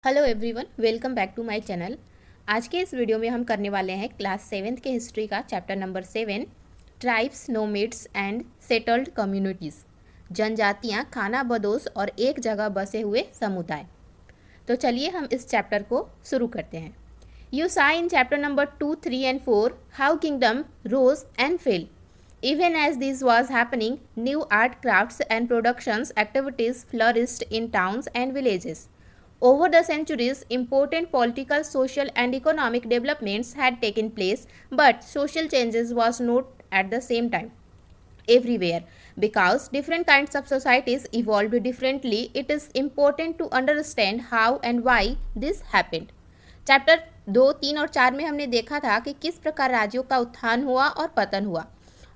Hello everyone, welcome back to my channel. आज के इस वीडियो में हम करने वाले हैं क्लास 7th के हिस्ट्री का chapter number 7, tribes, nomads and settled communities. जनजातियाँ, खानाबदोश और एक जगह बसे हुए समुदाय। तो चलिए हम इस चैप्टर को शुरू करते हैं। You saw in chapter number 2, 3 and 4 how kingdom rose and fell. Even as this was happening, new art, crafts and productions activities flourished in towns and villages. Over the centuries, important political, social and economic developments had taken place, but social changes was not at the same time everywhere. Because different kinds of societies evolved differently, it is important to understand how and why this happened. Chapter 2, 3 और 4 में हमने देखा था कि किस प्रकार राज्यों का उत्थान हुआ और पतन हुआ,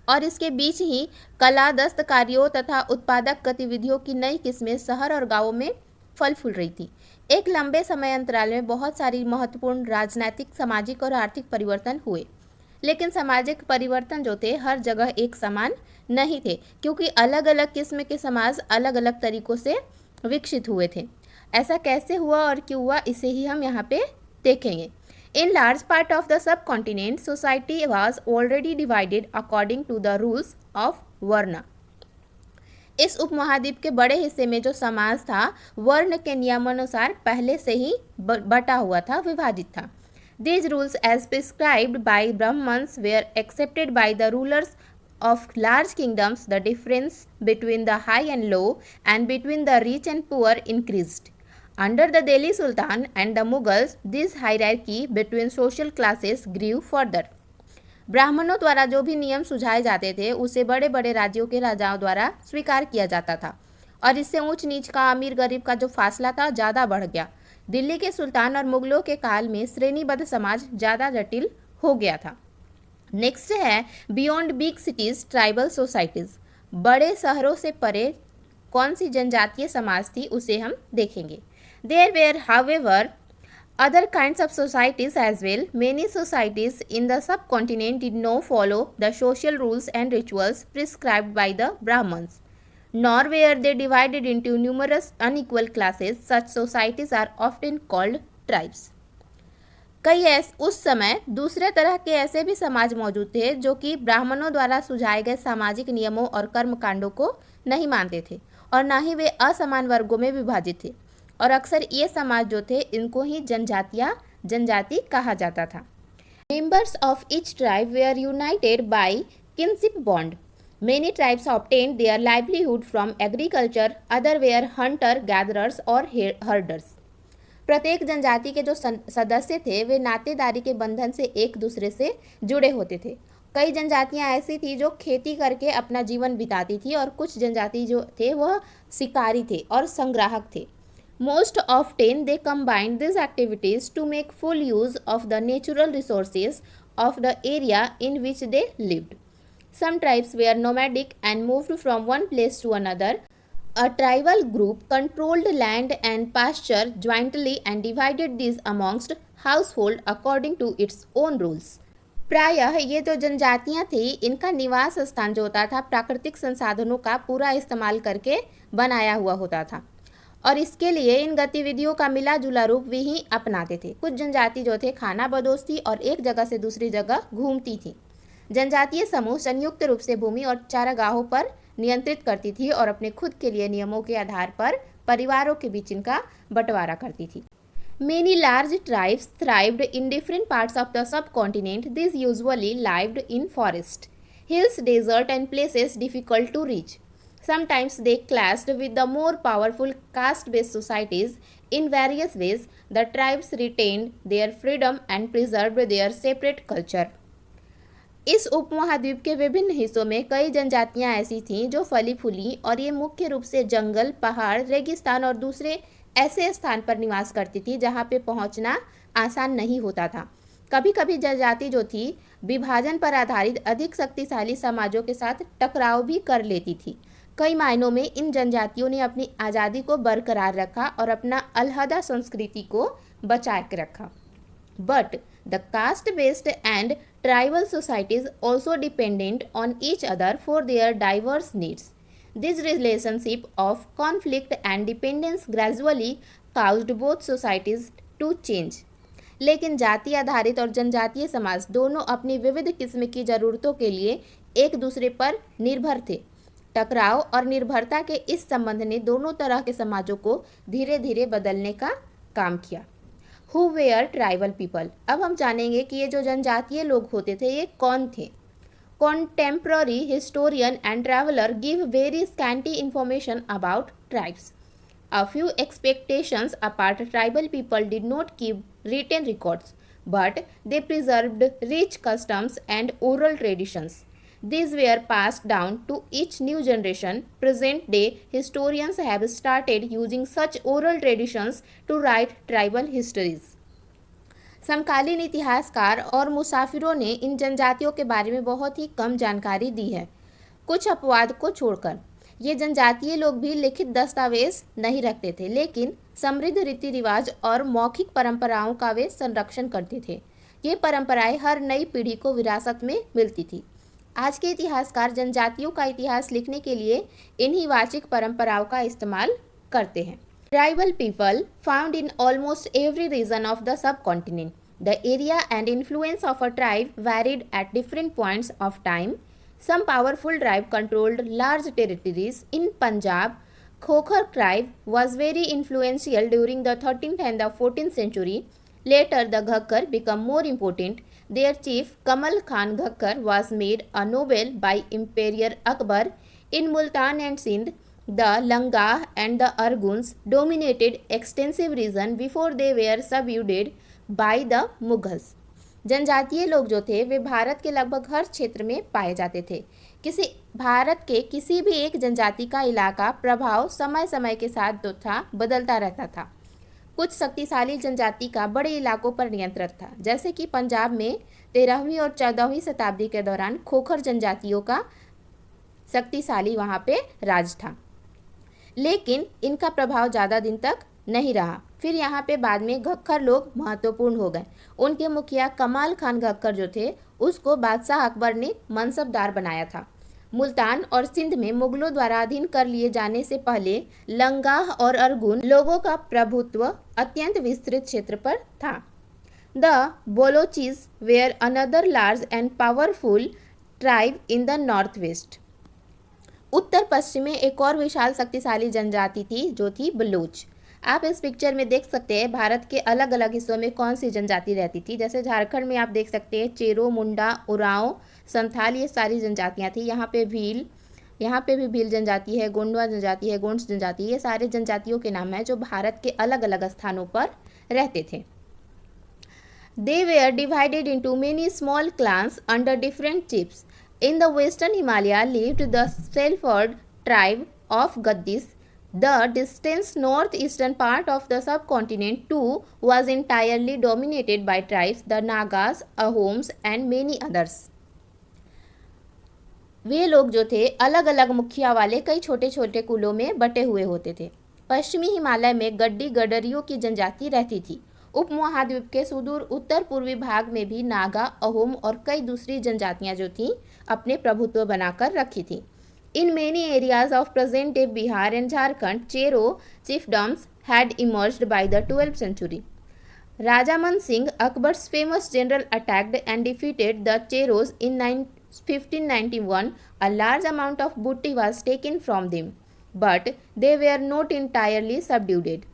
और इसके बीच ही कला, दस्तकारियों तथा उत्पादक गतिविधियों की नई किस्में शहर और गांवों में फल फूल रही थी। एक लंबे समय अंतराल में बहुत सारी महत्वपूर्ण राजनीतिक, सामाजिक और आर्थिक परिवर्तन हुए, लेकिन सामाजिक परिवर्तन जो थे हर जगह एक समान नहीं थे, क्योंकि अलग अलग किस्म के समाज अलग अलग तरीकों से विकसित हुए थे। ऐसा कैसे हुआ और क्यों हुआ, इसे ही हम यहाँ पे देखेंगे। In large part of the subcontinent, society was already divided according to the rules of Varna. इस उपमहाद्वीप के बड़े हिस्से में जो समाज था वर्ण के नियमानुसार पहले से ही बटा हुआ था, विभाजित था। These rules as prescribed by Brahmans were accepted by the rulers of large kingdoms. The difference between the high and low and between the rich and poor increased. Under the Delhi Sultan and the Mughals, this hierarchy between social classes grew further. ब्राह्मणों द्वारा जो भी नियम सुझाए जाते थे उसे बड़े बड़े राज्यों के राजाओं द्वारा स्वीकार किया जाता था, और इससे ऊंच नीच का, अमीर गरीब का जो फासला था ज़्यादा बढ़ गया। दिल्ली के सुल्तान और मुगलों के काल में श्रेणीबद्ध समाज ज़्यादा जटिल हो गया था। नेक्स्ट है beyond big cities tribal societies. बड़े शहरों से परे कौन सी जनजातीय समाज थी उसे हम देखेंगे। There were, however, other kinds of societies as well. Many societies in the subcontinent did not follow the social rules and rituals prescribed by the Brahmins, nor were they divided into numerous unequal classes. Such societies are often called tribes. उस समय दूसरे तरह के ऐसे भी समाज मौजूद थे जो कि ब्राह्मणों द्वारा सुझाए गए सामाजिक नियमों और कर्मकांडों को नहीं मानते थे, और ना ही वे असमान वर्गों में विभाजित थे, और अक्सर ये समाज जो थे इनको ही जनजाति कहा जाता था। Members of each tribe were united by kinship bond. Many tribes obtained their livelihood from agriculture, other were hunter gatherers और हर्डर्स। प्रत्येक जनजाति के जो सदस्य थे वे नातेदारी के बंधन से एक दूसरे से जुड़े होते थे। कई जनजातियां ऐसी थी जो खेती करके अपना जीवन बिताती थी, और कुछ जनजाति जो थे वह शिकारी थे और संग्राहक थे। Most often they combined these activities to make full use of the natural resources of the area in which they lived. Some tribes were nomadic and moved from one place to another. A tribal group controlled land and pasture jointly and divided these amongst household according to its own rules. प्रायः ये जो जनजातियाँ थी इनका निवास स्थान जो होता था प्राकृतिक संसाधनों का पूरा इस्तेमाल करके बनाया हुआ होता था, और इसके लिए इन गतिविधियों का मिला जुला रूप वे ही अपनाते थे। कुछ जनजाति जो थे खानाबदोश थी और एक जगह से दूसरी जगह घूमती थी। जनजातीय समूह संयुक्त रूप से भूमि और चारागाहों पर नियंत्रित करती थी और अपने खुद के लिए नियमों के आधार पर परिवारों के बीच इनका बंटवारा करती थी। Many large tribes thrived in different parts of the subcontinent. These usually lived in forest, hills, desert and places difficult to reach. Sometimes they clashed with the more powerful caste-based societies. In various ways, the tribes retained their freedom and preserved their separate culture. इस उपमहाद्वीप के विभिन्न हिस्सों में कई जनजातियां ऐसी थीं जो फली फूली, और ये मुख्य रूप से जंगल, पहाड़, रेगिस्तान और दूसरे ऐसे स्थान पर निवास करती थी जहां पे पहुंचना आसान नहीं होता था। कभी कभी जनजाति जो थी विभाजन पर आधारित अधिक शक्तिशाली समाजों के साथ टकराव भी कर लेती थी। कई मायनों में इन जनजातियों ने अपनी आज़ादी को बरकरार रखा और अपना अलहदा संस्कृति को बचा के रखा। But the caste based and tribal societies also dependent on each other for their diverse needs. This relationship of conflict and dependence gradually caused both societies to change। लेकिन जाति आधारित और जनजातीय समाज दोनों अपनी विविध किस्म की ज़रूरतों के लिए एक दूसरे पर निर्भर थे। टकराव और निर्भरता के इस संबंध ने दोनों तरह के समाजों को धीरे धीरे बदलने का काम किया। Who were tribal people. अब हम जानेंगे कि ये जो जनजातीय लोग होते थे ये कौन थे। Contemporary historian and traveller give very scanty information about tribes. A few expectations apart, tribal people did not keep written records, but they preserved rich customs and oral traditions. These were passed down to each new generation. Present day historians have started using such oral traditions to write tribal histories. समकालीन इतिहासकार और मुसाफिरों ने इन जनजातियों के बारे में बहुत ही कम जानकारी दी है। कुछ अपवाद को छोड़कर ये जनजातीय लोग भी लिखित दस्तावेज नहीं रखते थे, लेकिन समृद्ध रीति रिवाज और मौखिक परंपराओं का वे संरक्षण करते थे। ये परंपराएं हर नई पीढ़ी को विरासत में मिलती थी। आज के इतिहासकार जनजातियों का इतिहास लिखने के लिए इन्हीं वाचिक परंपराओं का इस्तेमाल करते हैं। Tribal people found in almost every region of the subcontinent. The area and influence of a tribe varied at different points of time. Some powerful tribe controlled large territories. In Punjab, Khokhar tribe was very influential during the 13th and the 14th century. Later, the Ghakkar became more important. Their chief, Kamal Khan Ghakkar, was made a noble by Emperor Akbar. In Multan and Sindh, the Langah and the Arguns dominated extensive region before they were subdued by the Mughals. जनजातीय लोग जो थे वे भारत के लगभग हर क्षेत्र में पाए जाते थे। भारत के किसी भी एक जनजाति का इलाका प्रभाव समय समय के साथ जो था बदलता रहता था। कुछ शक्तिशाली जनजाति का बड़े इलाकों पर नियंत्रण था, जैसे कि पंजाब में 13वीं और 14वीं शताब्दी के दौरान खोखर जनजातियों का शक्तिशाली वहाँ पे राज था, लेकिन इनका प्रभाव ज़्यादा दिन तक नहीं रहा। फिर यहाँ पे बाद में घक्कर लोग महत्वपूर्ण हो गए। उनके मुखिया कमाल खान घक्कर जो थे उसको बादशाह अकबर ने मनसबदार बनाया था। मुल्तान और सिंध में मुगलों द्वारा अधीन कर लिए जाने से पहले लंगाह और अरगुन लोगों का प्रभुत्व अत्यंत विस्तृत क्षेत्र पर था। The Balochis were another large and powerful tribe in the north west. उत्तर पश्चिम में एक और विशाल शक्तिशाली जनजाति थी जो थी बलोच। आप इस पिक्चर में देख सकते हैं भारत के अलग अलग हिस्सों में कौन सी जनजाति रहती थी। जैसे झारखंड में आप देख सकते हैं चेरो, मुंडा, उरांव, संथाल, ये सारी जनजातियां थी। यहाँ पे भी भील जनजाति है, गोंडवा जनजाति है, गोंड्स जनजाति, ये सारे जनजातियों के नाम हैं जो भारत के अलग अलग स्थानों पर रहते थे। They were divided into many small clans under different chiefs. In the western Himalaya lived the Selford tribe of Gaddis. The distant northeastern part of the subcontinent too was entirely dominated by tribes, the Nagas, Ahoms and many others. वे लोग जो थे अलग अलग मुखिया वाले कई छोटे छोटे कुलों में बटे हुए होते थे। पश्चिमी हिमालय में गड्डी गडरियों की जनजाति रहती थी। उपमहाद्वीप के सुदूर उत्तर पूर्वी भाग में भी नागा, अहोम और कई दूसरी जनजातियां जो थीं अपने प्रभुत्व बनाकर रखी थी। In many areas of present-day Bihar and Jharkhand, Chero chiefdoms had emerged by the 12th century. Rajaman Singh, Akbar's famous general, attacked and defeated the Cheros in 1591. A large amount of booty was taken from them, but they were not entirely subdued.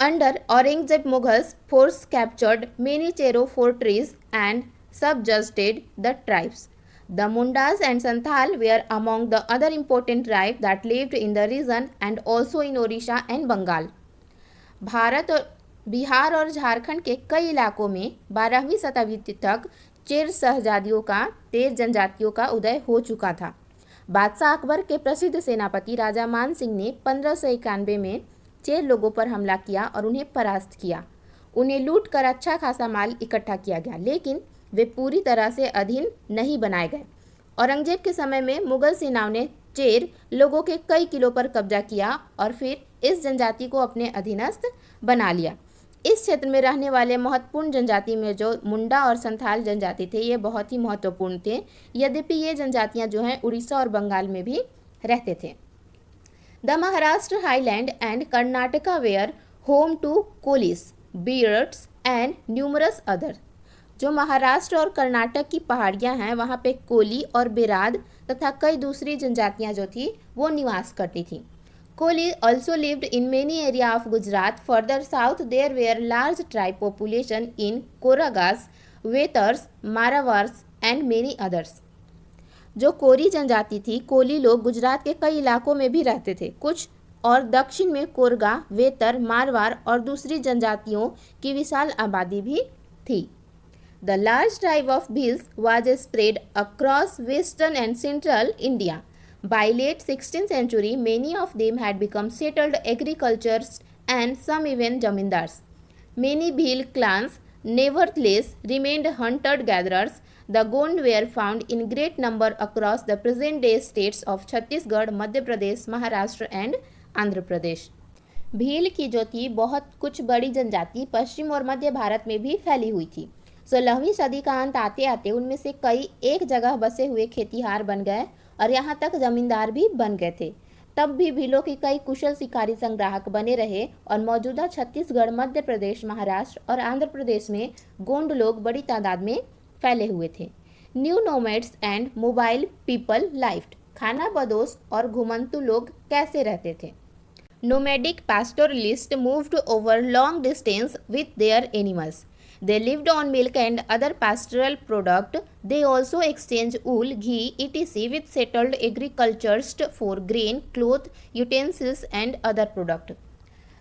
Under Aurangzeb, Mughals force captured many Chero fortresses and subjugated the tribes. The Mundas and Santhal were among the other important tribes that lived in the region and also in Odisha and Bengal. Bharat और बिहार और झारखंड के कई इलाकों में 12वीं शताब्दी तक chair जनजातियों का उदय हो चुका था। बादशाह अकबर के प्रसिद्ध सेनापति राजा मान सिंह ने 1591 में चेर लोगों पर हमला किया और उन्हें परास्त किया। उन्हें लूट कर अच्छा खासा माल इकट्ठा किया गया, लेकिन वे पूरी तरह से अधीन नहीं बनाए गए। औरंगजेब के समय में मुगल सेनाओं ने चेर लोगों के कई किलों पर कब्जा किया और फिर इस जनजाति को अपने अधीनस्थ बना लिया। इस क्षेत्र में रहने वाले महत्वपूर्ण जनजाति में जो मुंडा और संथाल जनजाति थे ये बहुत ही महत्वपूर्ण थे, यद्यपि ये जनजातियां जो हैं उड़ीसा और बंगाल में भी रहते थे। The Maharashtra Highland and Karnataka were home to Kolis, Beards and numerous others. जो महाराष्ट्र और कर्नाटक की पहाड़ियाँ हैं वहाँ पे कोली और बिराद तथा कई दूसरी जनजातियाँ जो थी वो निवास करती थी. Koli also lived in many area of Gujarat. Further south there were large tribe population in Koragas, Vetars, Maravars and many others. जो कोरी जनजाति थी, कोली लोग गुजरात के कई इलाकों में भी रहते थे कुछ, और दक्षिण में कोरगा, वेतर, मारवाड़ और दूसरी जनजातियों की विशाल आबादी भी थी. The large tribe of Bhils was spread across western and central India. By late 16th century many of them had become settled agriculturists and some even zamindars. Many Bhil clans nevertheless remained hunter-gatherers. The Gond were found in great number across the present-day states of Chhattisgarh, Madhya Pradesh, Maharashtra and Andhra Pradesh. Bhil की जो थी बहुत कुछ बड़ी जनजाति पश्चिम और मध्य भारत में भी फैली हुई थी. 16वीं सदी का अंत आते आते उनमें से कई एक जगह बसे हुए खेतीहार बन गए और यहाँ तक जमींदार भी बन गए थे. तब भी भीलों के कई कुशल शिकारी संग्राहक बने रहे और मौजूदा छत्तीसगढ़, मध्य प्रदेश, महाराष्ट्र और आंध्र प्रदेश में गोंड लोग बड़ी तादाद में फैले हुए थे. New nomads and mobile people lived. खाना बदोश और घुमंतु लोग कैसे रहते थे? Nomadic pastoralists moved over long distance with their animals. They lived on milk and other pastoral product. They also exchanged wool, ghee, etc. with settled agriculturists for grain, cloth, utensils and other product.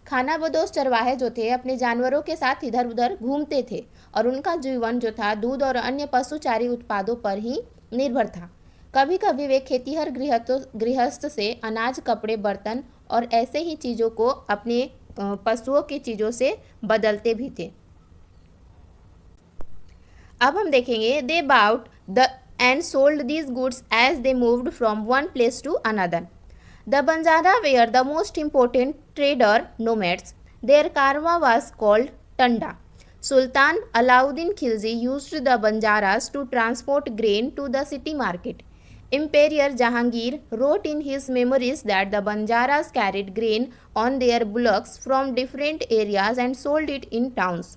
खाना बदोश चरवाहे जो थे अपने जानवरों के साथ इधर उधर घूमते थे और उनका जीवन जो था दूध और अन्य पशुचारी उत्पादों पर ही निर्भर था. कभी कभी वे खेतीहर गृहस्थ से अनाज, कपड़े, बर्तन और ऐसे ही चीज़ों को अपने पशुओं की चीज़ों से बदलते भी थे. अब हम देखेंगे they bought the and sold these goods as they moved from one place to another. The Banjara were the most important trader nomads. Their caravan was called tanda. Sultan Alauddin Khilji used the Banjaras to transport grain to the city market. Emperor Jahangir wrote in his memories that the Banjaras carried grain on their bullocks from different areas and sold it in towns.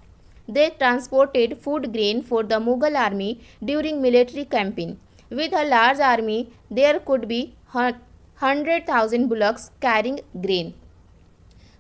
They transported food grain for the Mughal army during military campaign. With a large army, there could be 100,000 bullocks carrying grain.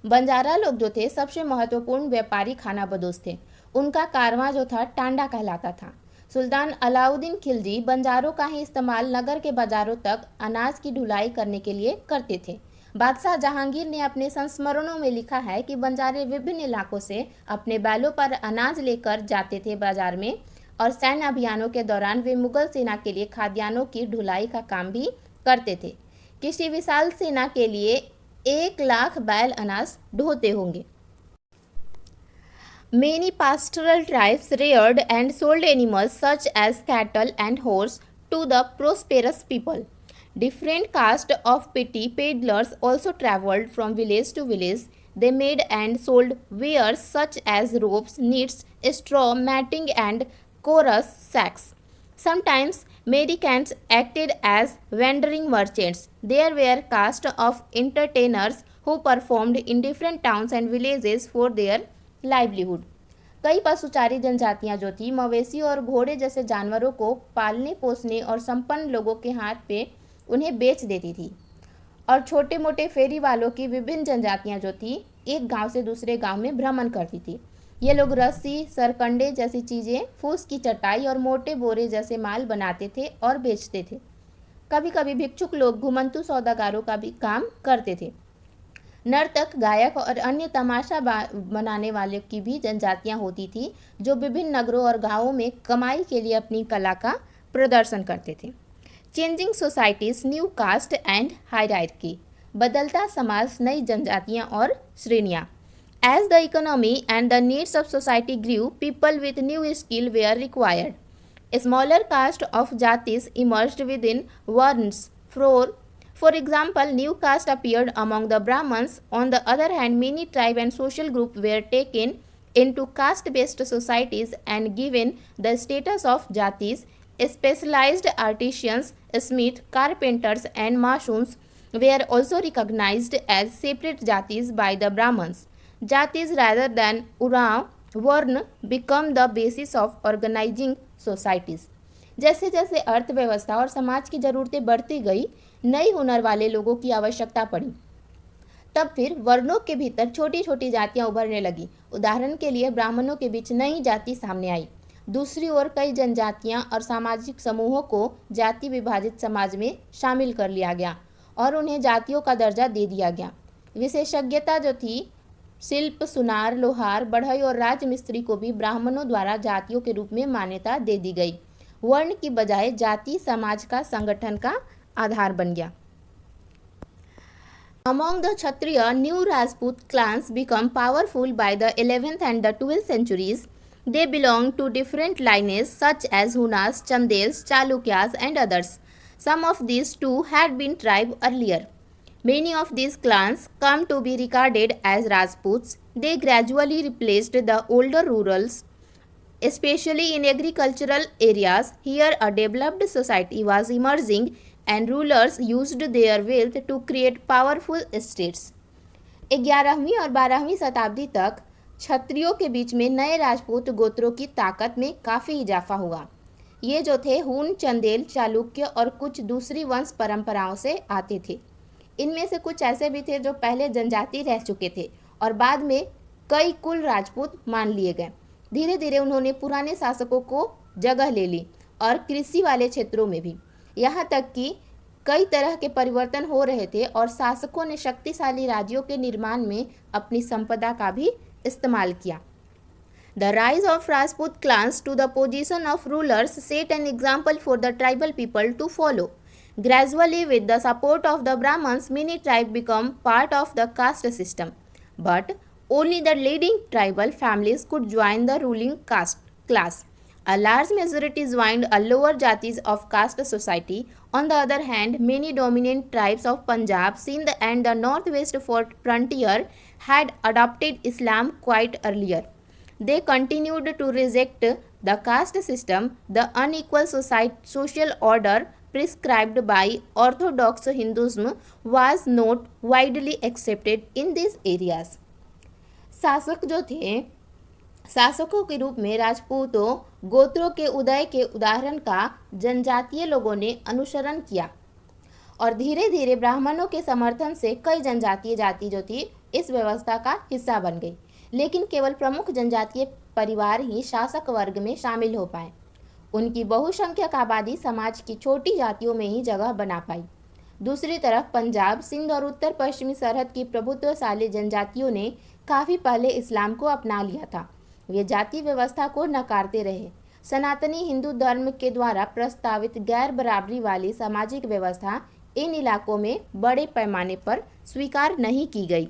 Banjara लोग जो थे सबसे महत्वपूर्ण व्यापारी खाना बदोश थे. उनका कारवां जो था टांडा कहलाता था. सुल्तान अलाउद्दीन खिलजी बंजारों का ही इस्तेमाल नगर के बाजारों तक अनाज की ढुलाई करने के लिए करते थे. बादशाह जहांगीर ने अपने संस्मरणों में लिखा है कि बंजारे विभिन्न इलाकों से अपने बैलों पर अनाज लेकर जाते थे बाजार में और सैन्य अभियानों के दौरान वे मुगल सेना के लिए खाद्यान्नों की ढुलाई का काम भी करते थे. किसी विशाल सेना के लिए 1,00,000 बैल अनाज ढोते होंगे. Many pastoral tribes reared and sold animals such as cattle and horse to the prosperous people. Different castes of petty peddlers also traveled from village to village. They made and sold wares such as ropes, nets, straw, matting and chorus sacks. Sometimes mendicants acted as wandering merchants. There were castes of entertainers who performed in different towns and villages for their livelihood. कई पशुचारी जनजातियां जो थी मवेशी और घोड़े जैसे जानवरों को पालने पोसने और संपन्न लोगों के हाथ पे उन्हें बेच देती थी और छोटे मोटे फेरी वालों की विभिन्न जनजातियां जो थी एक गांव से दूसरे गांव में भ्रमण करती थी. ये लोग रस्सी, सरकंडे जैसी चीज़ें, फूस की चटाई और मोटे बोरे जैसे माल बनाते थे और बेचते थे. कभी कभी भिक्षुक लोग घुमंतु सौदागारों का भी काम करते थे. नर्तक, गायक और अन्य तमाशा बनाने वाले की भी जनजातियां होती थी जो विभिन्न नगरों और गांवों में कमाई के लिए अपनी कला का प्रदर्शन करते थे. Changing societies, new caste and hierarchy. बदलता समाज, नई जनजातियां और श्रेणियां. As the economy and the needs of society grew, people with new skill were required. Smaller caste of jatis emerged within varnas. For example, new caste appeared among the Brahmins. On the other hand, many tribe and social groups were taken into caste-based societies and given the status of jatis. Specialized artisans, smiths, carpenters and masons were also recognized as separate jatis by the Brahmins. Jatis rather than Varna become the basis of organizing societies. जैसे जैसे अर्थव्यवस्था और समाज की ज़रूरतें बढ़ती गई, नई हुनर वाले लोगों की आवश्यकता पड़ी। तब फिर वर्णों के भीतर छोटी छोटी जातियां उभरने लगी। उदाहरण के लिए ब्राह्मणों के बीच नई जाति सामने आई। दूसरी ओर कई जनजातियां और सामाजिक समूहों को जाति विभाजित समाज में शामिल कर लिया गया और उन्हें जातियों का दर्जा दे दिया गया। विशेषज्ञता जो थी, शिल्प, सुनार, लोहार, बढ़ई और राजमिस्त्री को भी ब्राह्मणों द्वारा जातियों के रूप में मान्यता दे दी गई। वर्ण की बजाय जाति समाज का संगठन का आधार बन गया। Among the Kshatriya, new Rajput clans become powerful by the 11th and the 12th centuries. They belong to different lineages such as Hunas, Chandels, Chalukyas and others. Some of these too had been tribes earlier. Many of these clans come to be regarded as Rajputs. They gradually replaced the older rurals, especially in agricultural areas. Here a developed society was emerging and rulers used their wealth to create powerful states. 11वीं और 12वीं शताब्दी तक क्षत्रियों के बीच में नए राजपूत गोत्रों की ताकत में काफ़ी इजाफा हुआ। ये जो थे हून, चंदेल, चालुक्य और कुछ दूसरी वंश परंपराओं से आते थे। इनमें से कुछ ऐसे भी थे जो पहले जनजाति रह चुके थे और बाद में कई कुल राजपूत मान लिए गए। धीरे धीरे उन्होंने पुराने शासकों को जगह ले ली और कृषि वाले क्षेत्रों में भी। यहाँ तक कि कई तरह के परिवर्तन हो रहे थे और शासकों ने शक्तिशाली राज्यों के निर्माण में अपनी संपदा का भी इस्तेमाल किया। The rise of Rajput clans to the position of rulers set an example for the tribal people to follow. Gradually, with the support of the Brahmins, many tribes become part of the caste system. But only the leading tribal families could join the ruling caste class. A large majority joined a lower jatis of caste society. On the other hand, many dominant tribes of Punjab, Sindh and the northwest frontier had adopted Islam quite earlier. They continued to reject the caste system, the unequal social order prescribed by Orthodox Hinduism was not widely accepted in these areas. शासक जो थे, शासकों के रूप में राजपूतों गोत्रों के उदय के उदाहरण का जनजातीय लोगों ने अनुसरण किया और धीरे धीरे ब्राह्मणों के समर्थन से कई जनजातीय जाति जो थी इस व्यवस्था का हिस्सा बन गई। लेकिन केवल प्रमुख जनजातीय परिवार ही शासक वर्ग में शामिल हो पाए। उनकी बहुसंख्यक आबादी समाज की छोटी जातियों में ही जगह बना पाई। दूसरी तरफ पंजाब, सिंध और उत्तर पश्चिमी सरहद की प्रभुत्वशाली जनजातियों ने काफ़ी पहले इस्लाम को अपना लिया था। वे जाति व्यवस्था को नकारते रहे। सनातनी हिंदू धर्म के द्वारा प्रस्तावित गैर बराबरी वाली सामाजिक व्यवस्था इन इलाकों में बड़े पैमाने पर स्वीकार नहीं की गई।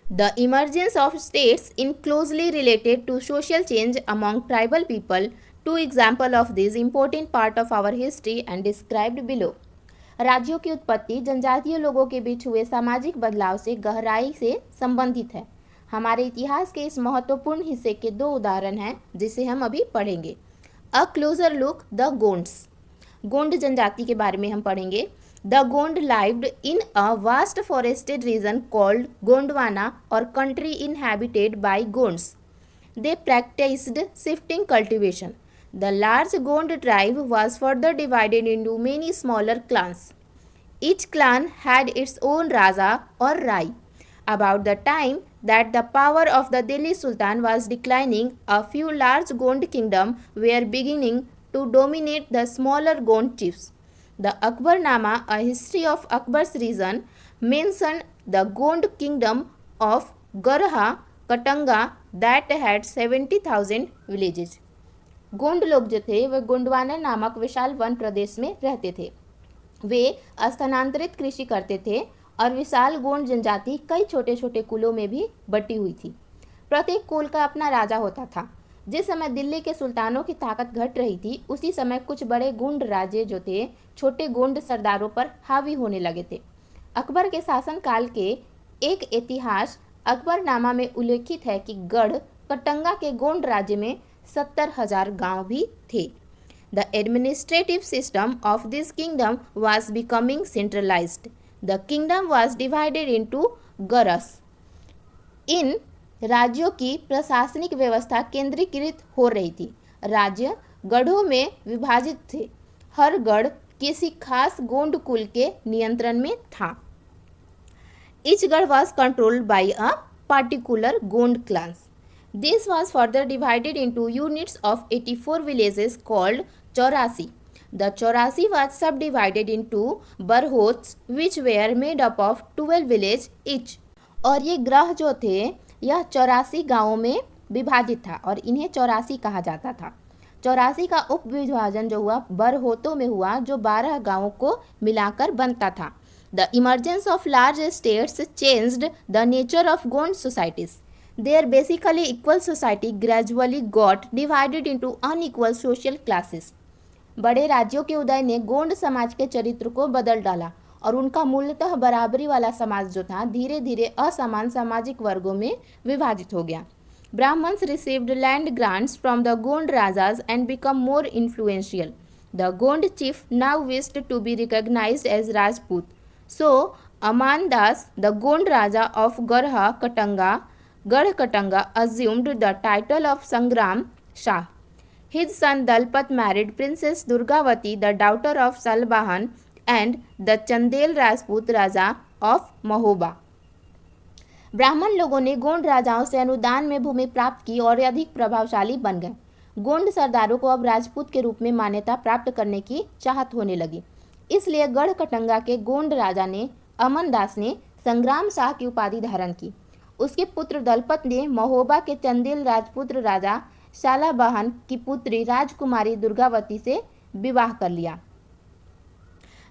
The emergence of states is closely related to social change among tribal people. Two examples of this important part of our history and described below. राज्यों की उत्पत्ति जनजातीय लोगों के बीच हुए सामाजिक बदलाव से गहराई से संबंधित है। हमारे इतिहास के इस महत्वपूर्ण हिस्से के दो उदाहरण हैं जिसे हम अभी पढ़ेंगे। A closer look, the Gonds. Gond जनजाति के बारे में हम पढ़ेंगे। The Gond lived in a vast forested region called Gondwana or country inhabited by Gonds. They practised shifting cultivation. The large Gond tribe was further divided into many smaller clans. Each clan had its own Raja or Rai. About the time that the power of the Delhi Sultan was declining, a few large Gond kingdoms were beginning to dominate the smaller Gond chiefs. The Akbarnama, a history of Akbar's region, mentioned the Gond kingdom of Garha, Katanga that had 70,000 villages. Gond लोग जो थे वे गोंडवाना नामक विशाल one प्रदेश में रहते थे। वे स्थानांतरित कृषि करते थे और विशाल गोंड जनजाति कई छोटे छोटे कुलों में भी बटी हुई थी। प्रत्येक कुल का अपना राजा होता था। जिस समय दिल्ली के सुल्तानों की ताकत घट रही थी उसी समय कुछ बड़े गोंड राज्य जो थे छोटे गोंड सरदारों पर हावी होने लगे थे। अकबर के शासनकाल के एक इतिहास अकबरनामा में उल्लेखित है कि गढ़ कटंगा के गोंड राज्य में 70,000 गांव भी थे। The administrative system of this kingdom was becoming centralised. The kingdom was divided into garhs. इन राज्यों की प्रशासनिक व्यवस्था केंद्रीकृत हो रही थी। राज्य गढ़ों में विभाजित थे। हर गढ़ किसी खास गोंड कुल के नियंत्रण में था। Each गढ़ was controlled by a particular Gond clans. This was further divided into units of 84 villages called Chaurasi. The Chaurasi was subdivided into barhots which were made up of 12 villages each. और ये ग्रह जो थे यह 84 गांवों में विभाजित था और इन्हें 84 कहा जाता था। 84 का उप विभाजन जो हुआ बरहोतों में हुआ जो 12 गांवों को मिलाकर बनता था। The emergence of large states changed the nature of Gond societies. Their basically equal society gradually got divided into unequal social classes. बड़े राज्यों के उदय ने गोंड समाज के चरित्र को बदल डाला और उनका मूलतः बराबरी वाला समाज जो था धीरे धीरे असमान सामाजिक वर्गों में विभाजित हो गया। Brahmins received land grants from the Gond Rajas and become more influential. The Gond chief now wished to be recognized as Rajput. So, Aman Das, the Gond Raja of Garh-Katanga, assumed the title of Sangram Shah. His son Dalpat married Princess Durgavati, the daughter of Salbahan, and the Chandel Rajput Raja of Mahoba. ब्राह्मण लोगों ने गोंड राजाओं से अनुदान में भूमि प्राप्त की और अधिक प्रभावशाली बन गए। गोंड सरदारों को अब राजपूत के रूप में मान्यता प्राप्त करने की चाहत होने लगी। इसलिए गढ़कटंगा के गोंड राजा ने अमन दास ने संग्राम शाह की उपाधि धारण की। उसके पुत्र दलपत ने महोबा के चंदेल राजपुत्र राजा शालाबहान की पुत्री राजकुमारी दुर्गावती से विवाह कर लिया।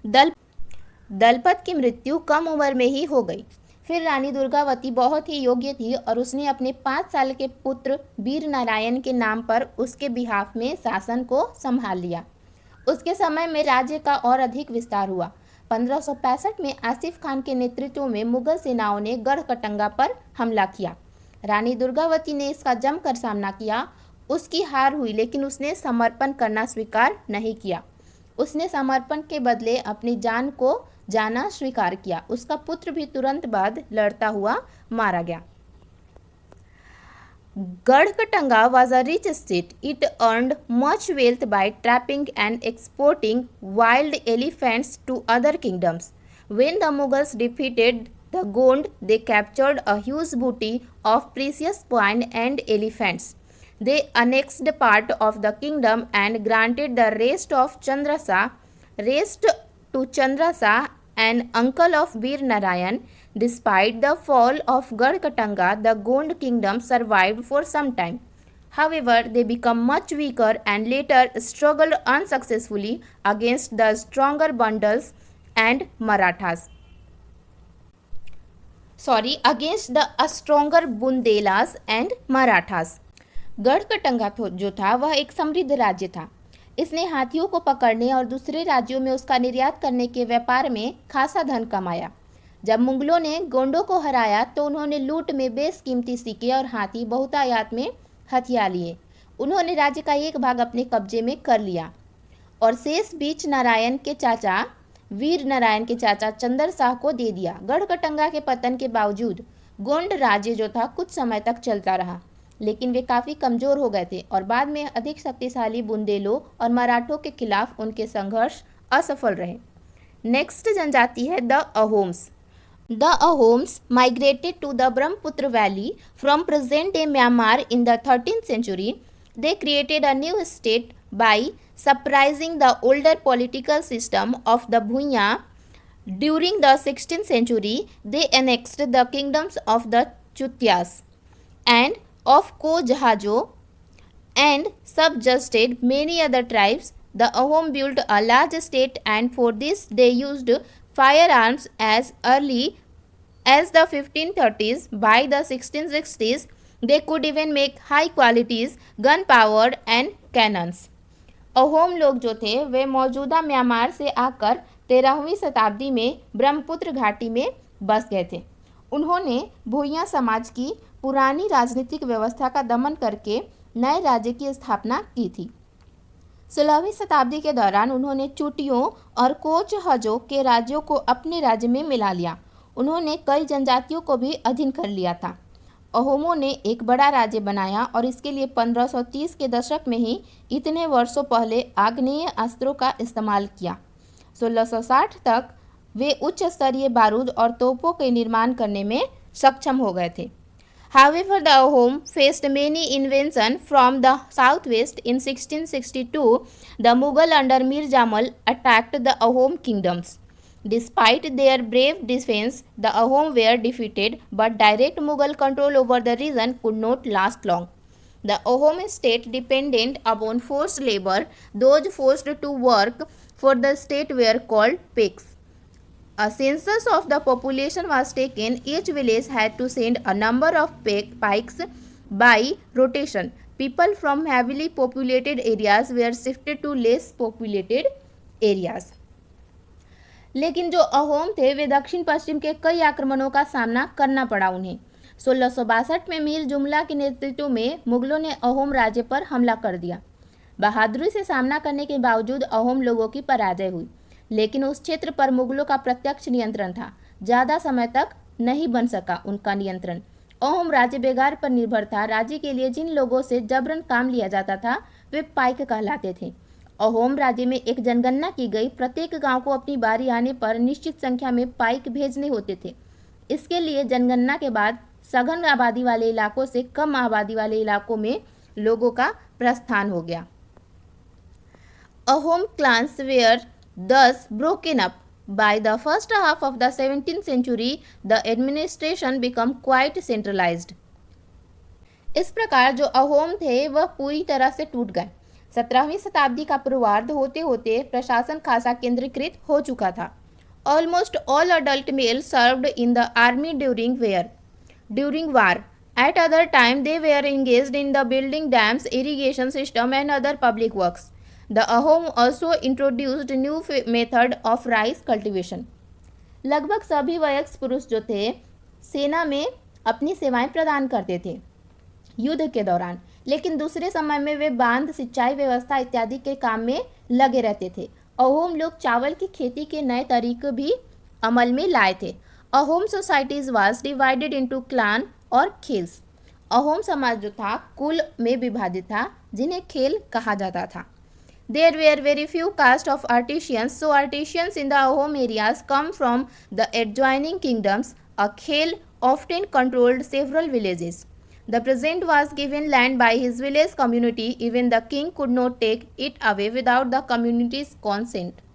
दलपत की मृत्यु कम उम्र में ही हो गई। फिर रानी दुर्गावती बहुत ही योग्य थी और उसने अपने 5 साल के पुत्र वीर नारायण के नाम पर उसके बिहाफ में शासन को संभाल लिया। उसके समय में राज्य का और अधिक विस्तार हुआ। 1565 में आसिफ खान के नेतृत्व में मुगल सेनाओं ने गढ़कटंगा पर हमला किया। रानी दुर्गावती ने इसका जमकर सामना किया। उसकी हार हुई लेकिन उसने समर्पण करना स्वीकार नहीं किया। उसने समर्पण के बदले अपनी जान को जाना स्वीकार किया। उसका पुत्र भी तुरंत बाद लड़ता हुआ मारा गया। Garhkatanga was a rich state. It earned much wealth by trapping and exporting wild elephants to other kingdoms. When the Mughals defeated the Gond, they captured a huge booty of precious coin and elephants. They annexed part of the kingdom and granted the rest to Chandrasa, an uncle of Veer Narayan. Despite the fall of Garhkatanga, the Gond kingdom survived for some time. However, they became much weaker and later struggled unsuccessfully against the stronger Bundals and Marathas. Against the stronger Bundelas and Marathas. गढ़कटंगा जो था वह एक समृद्ध राज्य था। इसने हाथियों को पकड़ने और दूसरे राज्यों में उसका निर्यात करने के व्यापार में खासा धन कमाया। जब मुगलों ने गोंडों को हराया तो उन्होंने लूट में बेशकीमती सिक्के और हाथी बहुतायत में हथिया लिए। उन्होंने राज्य का एक भाग अपने कब्जे में कर लिया और शेष बीच वीर नारायण के चाचा चंदर शाह को दे दिया। गढ़कटंगा के पतन के बावजूद गोंड राज्य जो था कुछ समय तक चलता रहा, लेकिन वे काफ़ी कमज़ोर हो गए थे और बाद में अधिक शक्तिशाली बुंदेलों और मराठों के खिलाफ उनके संघर्ष असफल रहे। नेक्स्ट जनजाति है the Ahoms. The Ahoms migrated to the Brahmaputra Valley from present-day Myanmar in the 13th century. They created a new state by surprising the older political system of the Bhuiya. During the 16th century, they annexed the kingdoms of the Chutyas and of Kojahajo and subjugated many other tribes. The Ahom built a large state, and for this they used firearms as early as the 1530s. By the 1660s, they could even make high qualities gunpowder and cannons. Ahom लोग जो थे वे मौजूदा Myanmar से आकर 13वीं शताब्दी में ब्रह्मपुत्र घाटी में बस गए थे। उन्होंने भूइयां समाज की पुरानी राजनीतिक व्यवस्था का दमन करके नए राज्य की स्थापना की थी। 16वीं शताब्दी के दौरान उन्होंने चुटियों और कोचहजों के राज्यों को अपने राज्य में मिला लिया। उन्होंने कई जनजातियों को भी अधीन कर लिया था। अहोमों ने एक बड़ा राज्य बनाया और इसके लिए 1530 के दशक में ही इतने वर्षों पहले आग्नेय अस्त्रों का इस्तेमाल किया। 1660 तक वे उच्च स्तरीय बारूद और तोपों के निर्माण करने में सक्षम हो गए थे। However, the Ahom faced many invasions from the southwest. In 1662, the Mughal under Mir Jamal attacked the Ahom kingdoms. Despite their brave defense, the Ahom were defeated, but direct Mughal control over the region could not last long. The Ahom state depended upon forced labor. Those forced to work for the state were called Peks. A census of the population was taken. Each village had to send a number of pikes by rotation. People from heavily populated areas were shifted to less populated areas. लेकिन जो अहोम थे वे दक्षिण पश्चिम के कई आक्रमणों का सामना करना पड़ा उन्हें। 1662 में मीर जुमला के नेतृत्व में मुगलों ने अहोम राज्य पर हमला कर दिया। बहादुरी से सामना करने के बावजूद अहोम लोगों की पराजय हुई, लेकिन उस क्षेत्र पर मुगलों का प्रत्यक्ष नियंत्रण था। ज़्यादा समय तक नहीं बन सका उनका नियंत्रण। अहोम राज्य बेगार पर निर्भर था। राज्य के लिए जिन लोगों से जबरन काम लिया जाता था वे पाइक कहलाते थे। अहोम राज्य में एक जनगणना की गई। प्रत्येक गांव को अपनी बारी आने पर निश्चित संख्या में पाइक भेजने होते थे। इसके लिए जनगणना के बाद सघन आबादी वाले इलाकों से कम आबादी वाले इलाकों में लोगों का प्रस्थान हो गया। Ahom clans were thus broken up. By the first half of the 17th century, the administration became quite centralized. इस प्रकार जो अहोम थे वह पूरी तरह से टूट गए। 17वीं शताब्दी का पूर्वार्ध होते होते प्रशासन खासा केंद्रीकृत हो चुका था। Almost all adult males served in the army during war. At other time, they were engaged in the building dams, irrigation system, and other public works. The Ahom also introduced new method of rice cultivation. लगभग सभी वयस्क पुरुष जो थे सेना में अपनी सेवाएं प्रदान करते थे युद्ध के दौरान, लेकिन दूसरे समय में वे बांध, सिंचाई व्यवस्था इत्यादि के काम में लगे रहते थे। अहोम लोग चावल की खेती के नए तरीके भी अमल में लाए थे। Ahom societies was divided into clan और खेल्स। अहोम समाज जो था कुल में विभाजित था जिन्हें खेल कहा जाता था। There were very few caste of artisans, so artisans in the Ahom areas come from the adjoining kingdoms. A khel often controlled several villages. The peasant was given land by his village community. Even the king could not take it away without the community's consent.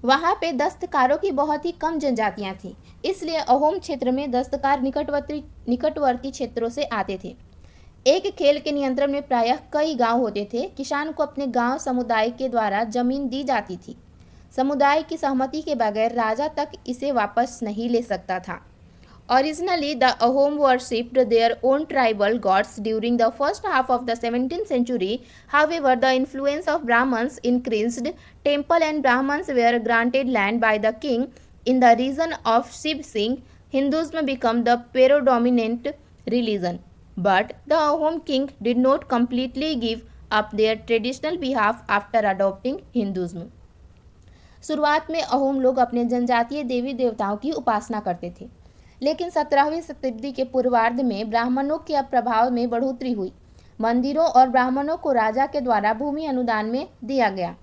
वहाँ पे दस्तकारों की बहुत ही कम जनजातियाँ थीं, इसलिए अहोम क्षेत्र में दस्तकार निकटवर्ती क्षेत्रों से आते थे। एक खेल के नियंत्रण में प्रायः कई गांव होते थे। किसान को अपने गांव समुदाय के द्वारा जमीन दी जाती थी। समुदाय की सहमति के बगैर राजा तक इसे वापस नहीं ले सकता था। Originally, the Ahom worshipped their own tribal gods during the first half of the 17th century. However, the influence of Brahmins increased. Temple and Brahmins were granted land by the king in the region of Shiv Singh. Hinduism became the predominant religion. But the Ahom king did not completely give up their traditional behalf after adopting Hinduism. शुरुआत में अहोम लोग अपने जनजातीय देवी देवताओं की उपासना करते थे, लेकिन 17वीं शताब्दी के पूर्वार्ध में ब्राह्मणों के प्रभाव में बढ़ोतरी हुई। मंदिरों और ब्राह्मणों को राजा के द्वारा भूमि अनुदान में दिया गया।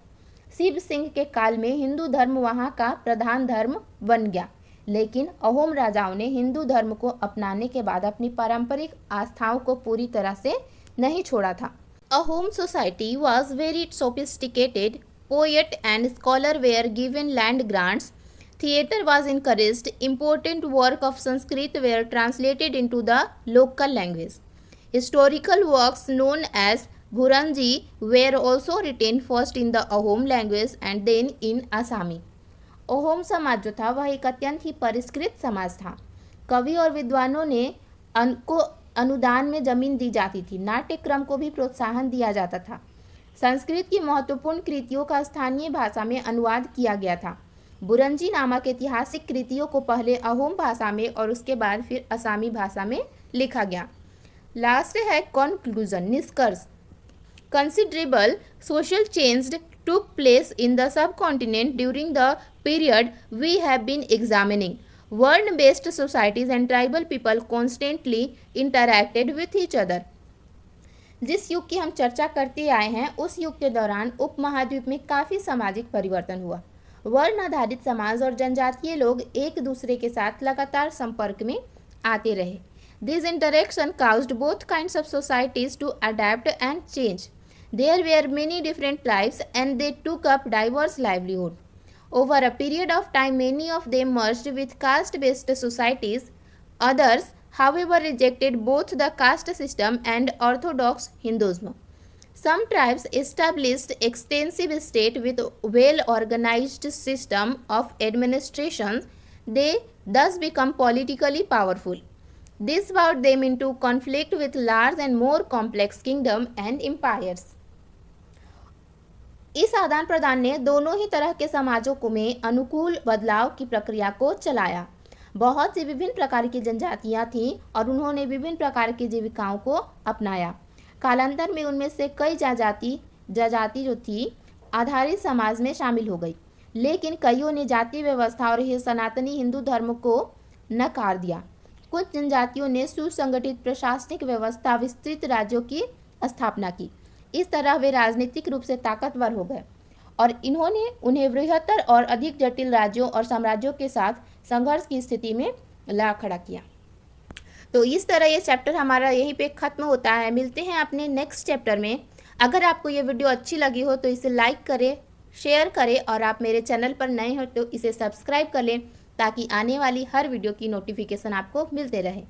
शिव सिंह के काल में हिंदू धर्म वहां का प्रधान धर्म बन गया, लेकिन अहोम राजाओं ने हिंदू धर्म को अपनाने के बाद अपनी पारंपरिक आस्थाओं को पूरी तरह से नहीं छोड़ा था। Ahom society was very sophisticated. Poet and scholar were given land grants. Theatre was encouraged. Important work of Sanskrit were translated into the local language. Historical works known as buranjis were also written first in the Ahom language and then in Assamese. Ahom समाज जो था वह एक अत्यंत ही परिष्कृत समाज था। कवि और विद्वानों ने को अनुदान में जमीन दी जाती थी। नाट्यक्रम को भी प्रोत्साहन दिया जाता था। संस्कृत की महत्वपूर्ण कृतियों का स्थानीय भाषा में अनुवाद किया गया था। बुरंजी नामक ऐतिहासिक कृतियों को पहले अहोम भाषा में और उसके बाद फिर असामी भाषा में लिखा गया। लास्ट है कंक्लूजन, निष्कर्ष। Considerable social change took place in the subcontinent during the period we have been examining. Word-based societies and tribal people constantly interacted with each other. जिस युग की हम चर्चा करते आए हैं उस युग के दौरान उपमहाद्वीप में काफ़ी सामाजिक परिवर्तन हुआ। वर्ण आधारित समाज और जनजातीय लोग एक दूसरे के साथ लगातार संपर्क में आते रहे। This interaction caused both kinds of societies to adapt and change. There were many different tribes and they took up diverse livelihood. Over a period of time, many of them merged with caste-based societies. Others, however, rejected both the caste system and orthodox Hinduism. Some tribes established extensive state with well-organized system of administration. They thus become politically powerful. This brought them into conflict with large and more complex kingdom and empires. इस आदान प्रदान ने दोनों ही तरह के समाजों को में अनुकूल बदलाव की प्रक्रिया को चलाया। बहुत सी विभिन्न प्रकार की जनजातियां थीं और उन्होंने विभिन्न प्रकार की जीविकाओं को अपनाया। कालांतर में उनमें से कई जाति जो थी आधारित समाज में शामिल हो गई, लेकिन कईयों ने जातीय व्यवस्था और सनातनी हिंदू धर्म को नकार दिया। कुछ जनजातियों ने सुसंगठित प्रशासनिक व्यवस्था विस्तृत राज्यों की स्थापना की। इस तरह वे राजनीतिक रूप से ताकतवर हो गए और इन्होंने उन्हें बृहत्तर और अधिक जटिल राज्यों और साम्राज्यों के साथ संघर्ष की स्थिति में ला खड़ा किया। तो इस तरह ये चैप्टर हमारा यहीं पे ख़त्म होता है। मिलते हैं अपने नेक्स्ट चैप्टर में। अगर आपको ये वीडियो अच्छी लगी हो तो इसे लाइक करें, शेयर करें और आप मेरे चैनल पर नए हो तो इसे सब्सक्राइब कर लें ताकि आने वाली हर वीडियो की नोटिफिकेशन आपको मिलते रहे।